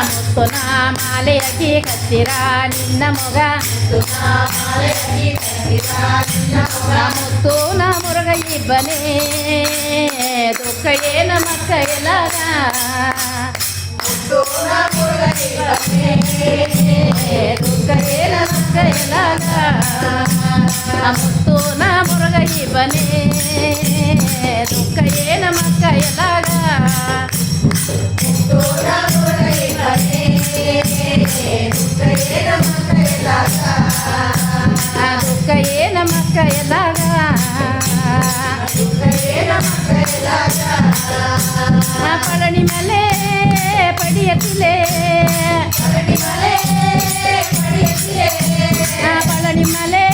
ಮುತ್ತುನ ಮಾಲೆಯಾಗಿ ಕತ್ತಿರ ನಿನ್ನ ಮೊಗ ಮುತ್ತುನ ಮುರುಗ ಇಬ್ಬನೇ ದುಃಖ ಏನ ಮಕ್ಕ ಎಲ್ಲಾಗ ದುಃಖ ಏನ ಮಕ್ಕ ಎಲ್ಲಾಗ ಮುತ್ತುನ ಮುರುಗ ಇಬ್ಬನೇ ದುಃಖ ಏನ ಮಕ್ಕ ಎಲ್ಲಾಗ ದುಃಖ ಏನ ಮಕ್ಕ ಎಲ್ಲಾಗ ಪಳನಿ ಮಲೆ ಪಡಿಯತಿಲೆ ಪಳನಿ ಮಲೆ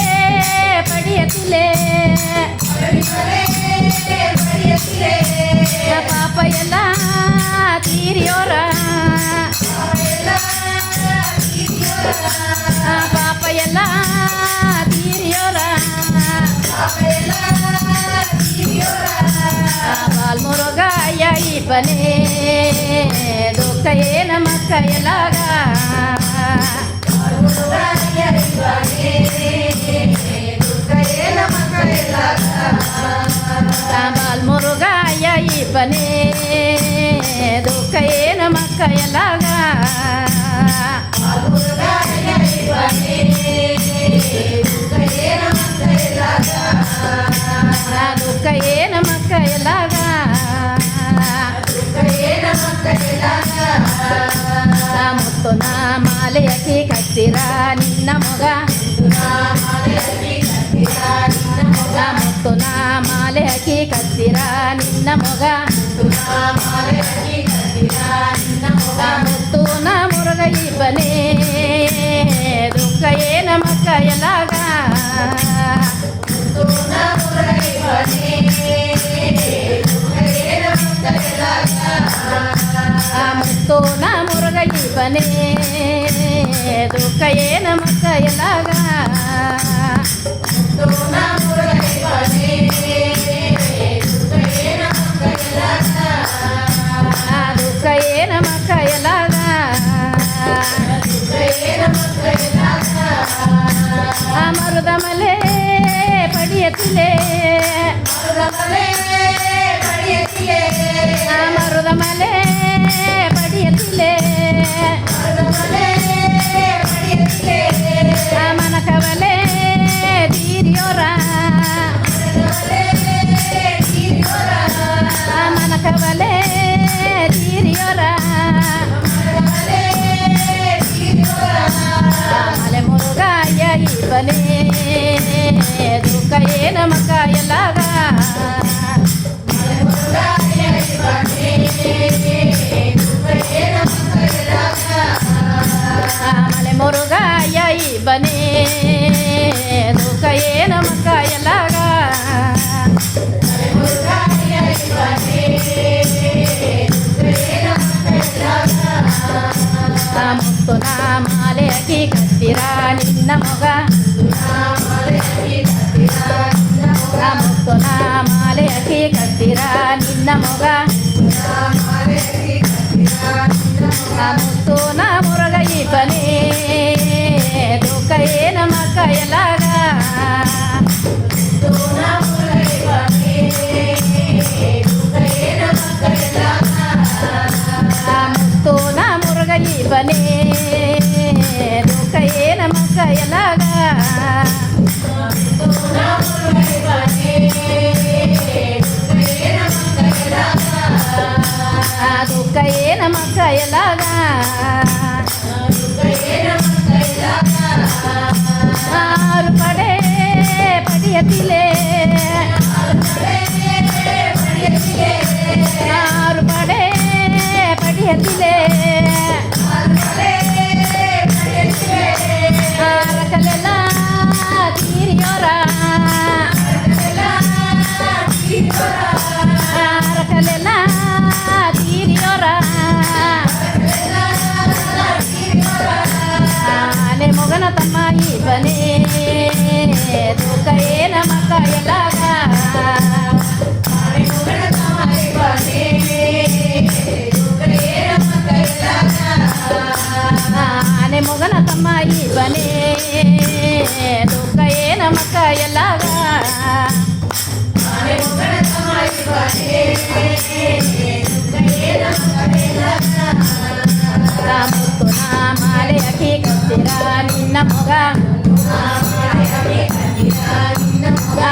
ಪಡಿಯತಿಲೆ ಪಾಪ ಎಲ್ಲ ತೀರಿಯೋರ ಪಾಪ ಎಲ್ಲ ತೀರಿಯೋರ ಬಾಲ್ಮುರುಗ ಇಬ್ಬನೇ ದುಃಖ ಏನ ಮಕ್ಕ ಎಲ್ಲಾಗ ಬಾಲ್ಮುರುಗ ಇಬ್ಬನೇ ದುಃಖ ಏನ ಮಕ್ಕ ಎಲ್ಲಾಗ ದುಃಖ ಏನ ಮಕ್ಕ ಎಲ್ಲಾಗ ಮುತ್ತುನ ಮಾಲೆಯಾಗಿ ಕತ್ತಿರ ನಿನ್ನ ಮೊಗ ಮುತ್ತುನ ಮಾಲೆಯಾಗಿ ಕತ್ತಿರ ನಿನ್ನ ಮೊಗ ಮುತ್ತುನ ಮುರುಗ ಇಬ್ಬನೇ ದುಃಖ ಏನ ಮಕ್ಕ ಎಲ್ಲಾಗ ಮುತ್ತುನ ಮುರುಗ ಇಬ್ಬನೇ ದುಃಖ ಏನ ಮಕ್ಕ ಎಲ್ಲಾಗ ದುಃಖ ಏನ ಮಕ್ಕ ಎಲ್ಲಾಗ ಮರುದ ಮಲೆ ಪಡಿಯತಿಲೆ ಮರುದ ಮಲೆ ಪಡಿಯತಿಲೆ ಮನಕವಲೆ ತೀರಿಯೋರ ಮನಕವಲೆ ತೀರಿಯೋರ ಮಲೆ ಮುರುಗ ಇಬ್ಬನೇ ದುಃಖ ಏನ ಮಕ್ಕ ಎಲ್ಲಾಗ ಮಲೆ ಮುರುಗ ಇಬ್ಬನೇ ದುಃಖ ಏನ ಮಕ್ಕ ಎಲ್ಲಾಗ ಮುತ್ತುನ ಮಾಲೆಯಾಗಿ ಕತ್ತಿರ ನಿನ್ನ ಮೊಗ ಮುತ್ತುನ ಮಾಲೆಯಾಗಿ ಕತ್ತಿರ ನಿನ್ನ ಮೊಗ ಮುತ್ತುನ ಮುರುಗ ಇಬ್ಬನೇ ದುಃಖ ಏನ ಮಕ್ಕ ಎಲ್ಲಾಗ ಮುತ್ತುನ ಮುರುಗ ಇಬ್ಬನೇ ದುಃಖ ಏನ ಮಕ್ಕ ಎಲ್ಲಾಗ ದುಃಖ ಏನ ಮಕ್ಕ ಎಲ್ಲಾಗ ಆರು ಪಡೆ ಪಡಿಯತಿಲೆ ಆರು ಪಡೆ ಪಡಿಯತಿಲೆ ರಕಲೆಲ್ಲ ತೀರಿಯೋರ ರಕಲೆಲ್ಲ ತೀರಿಯೋರ ಆನೆ ಮೊಗನ ತಮ್ಮ ಇಬ್ಬನೇ ದುಃಖ ಏನ ಮಕ್ಕ ಎಲ್ಲಾಗ ತಮ್ಮ ಇವನೇ ದುಃಖ ಏನ ಮಕ್ಕ ಎಲ್ಲಾಗ ಮುತ್ತು ನಾ ಮಾಲೆ ಅಕ್ಕಿ ಕತ್ತಿರ ನಿನ್ನ ಮೊಗ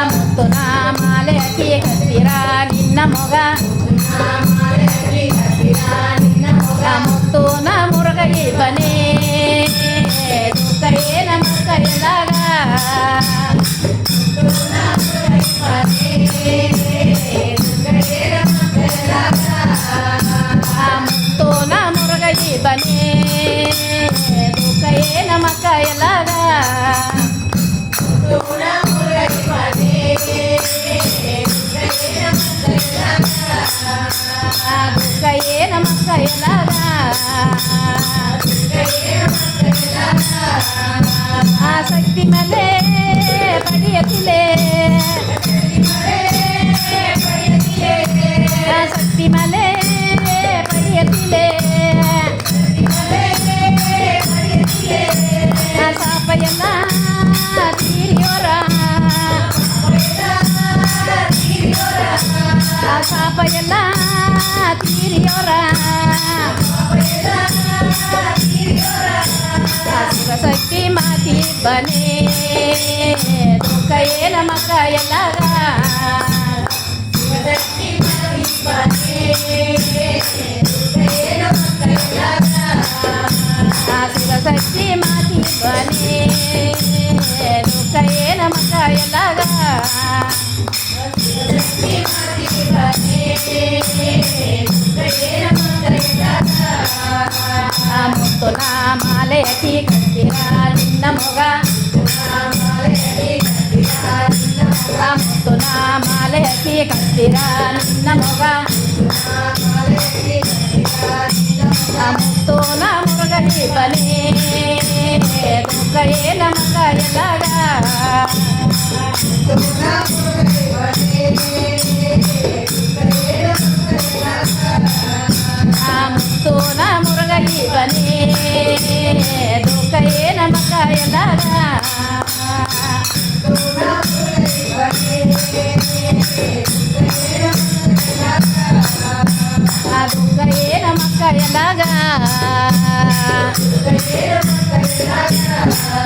ಮುತ್ತು ನಾ ಮಾಲೆ ಅಕ್ಕಿ ಕತ್ತಿರ ನಿನ್ನ ಮೊಗ ಮುತ್ತು ನ ಮುರುಗ ಇವನೇ ದುಃಖ ಏನ ಮಕ್ಕ ಎಲ್ಲಾಗ ಮುತ್ತು ನ ಮುರುಗ ಇವನೇ ದುಃಖ ಏನ ಮಕ್ಕ ಎಲ್ಲಾಗ ದುಃಖ ಏನ ಮಕ್ಕ ಎಲ್ಲಾಗ ಆಸಕ್ತಿ ಮೇಲೆ ಪಡೆಯತಿಲೆ ಆಸಕ್ತಿ ಮೇಲೆ ಪಡೆಯತಿಲೆ ಸಾಪ ಎಲ್ಲ ತೀರಿಯೋರ ಸಾಪ ಎಲ್ಲ ತೀರಿಯೋರ ಶಿವಶಕ್ತಿ ಮಾತಿ ಬನೇ ದುಃಖ ಏನ ಮಕ್ಕ ಎಲ್ಲಾಗ ಶಿವಶಕ್ತಿ ಮಾತಿ ಬನೇ ದುಃಖ ಏನ ಮಕ್ಕ ಎಲ್ಲಾಗ ಮುತ್ತು ನಾ ಮಾಲೆ ಅಕ್ಕಿ ಕತ್ತಿರ ನಿನ್ನ ಮೊಗ ಮುತ್ತು ನಾ ಮಾಲೆ ಅಕ್ಕಿ ಕತ್ತಿರ ನಿನ್ನ ಮೊಗ ಮುತ್ತು ನ ಮುರುಗ ಇವನೇ ದುಃಖ ಏನ ಮಕ್ಕ ಎಲ್ಲಾಗ ಮುತ್ತು ನ ಮುರುಗ ಇವನೇ ದುಃಖ ಏನ ಮಕ್ಕ ಎಲ್ಲಾಗ ದುಃಖ ಏನ ಮಕ್ಕ ಎಲ್ಲಾಗ